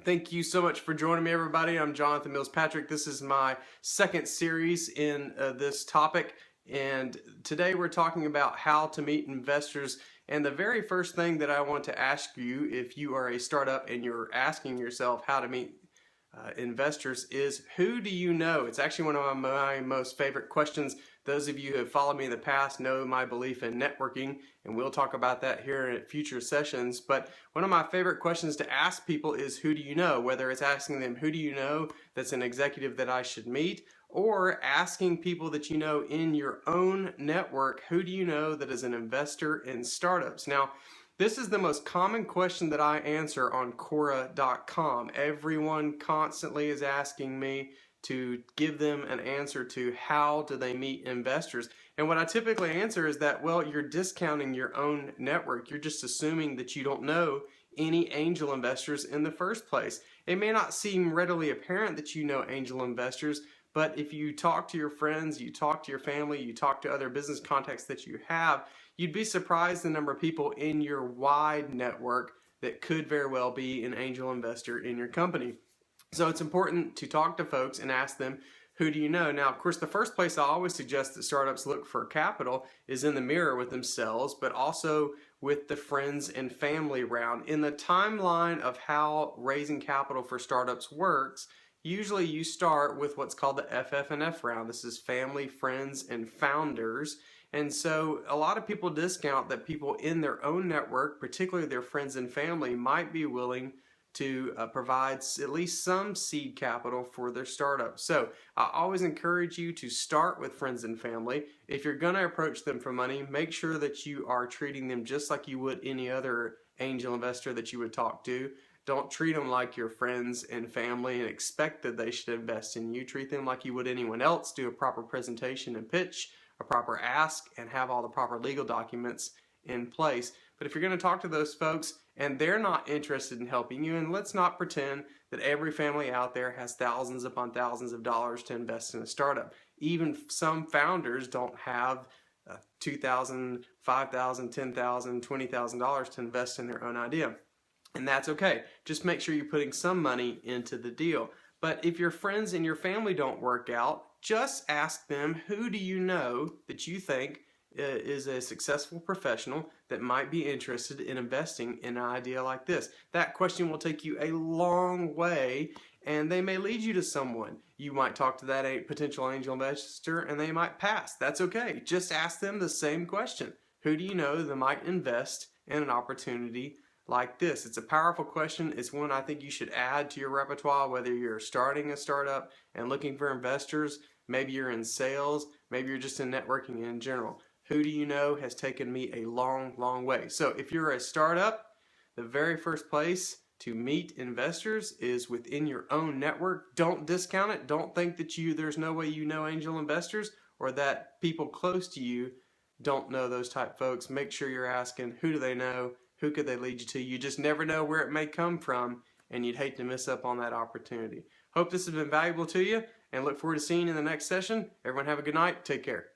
Thank you so much for joining me, everybody. I'm Jonathan Mills Patrick. This is my second series in this topic, and today we're talking about how to meet investors. And the very first thing that I want to ask you, if you are a startup and you're asking yourself how to meet investors, is who do you know? It's actually one of my most favorite questions. Those of you who have followed me in the past know my belief in networking, and we'll talk about that here in future sessions. But one of my favorite questions to ask people is who do you know? Whether it's asking them who do you know that's an executive that I should meet, or asking people that you know in your own network, who do you know that is an investor in startups? Now, this is the most common question that I answer on Quora.com. Everyone constantly is asking me to give them an answer to how do they meet investors. And what I typically answer is that, well, you're discounting your own network. You're just assuming that you don't know any angel investors in the first place. It may not seem readily apparent that you know angel investors, but if you talk to your friends, you talk to your family, you talk to other business contacts that you have, you'd be surprised the number of people in your wide network that could very well be an angel investor in your company. So it's important to talk to folks and ask them, who do you know? Now, of course, the first place I always suggest that startups look for capital is in the mirror with themselves, but also with the friends and family round. In the timeline of how raising capital for startups works, usually you start with what's called the FF&F round. This is family, friends, and founders. And so a lot of people discount that people in their own network, particularly their friends and family, might be willing to provide at least some seed capital for their startup. So I always encourage you to start with friends and family. If you're going to approach them for money, make sure that you are treating them just like you would any other angel investor that you would talk to. Don't treat them like your friends and family and expect that they should invest in you. Treat them like you would anyone else. Do a proper presentation and pitch, a proper ask, and have all the proper legal documents in place. But if you're going to talk to those folks and they're not interested in helping you, and let's not pretend that every family out there has thousands upon thousands of dollars to invest in a startup. Even some founders don't have $2,000, $5,000, $10,000, $20,000 to invest in their own idea. And that's okay. Just make sure you're putting some money into the deal. But if your friends and your family don't work out, just ask them, who do you know that you think is a successful professional that might be interested in investing in an idea like this? That question will take you a long way, and they may lead you to someone. You might talk to that potential angel investor and they might pass. That's okay. Just ask them the same question. Who do you know that might invest in an opportunity like this? It's a powerful question. It's one I think you should add to your repertoire, whether you're starting a startup and looking for investors, maybe you're in sales, maybe you're just in networking in general. Who do you know has taken me a long, long way. So if you're a startup, the very first place to meet investors is within your own network. Don't discount it. Don't think that there's no way you know angel investors or that people close to you don't know those type folks. Make sure you're asking, who do they know? Who could they lead you to? You just never know where it may come from, and you'd hate to miss up on that opportunity. Hope this has been valuable to you, and look forward to seeing you in the next session. Everyone have a good night. Take care.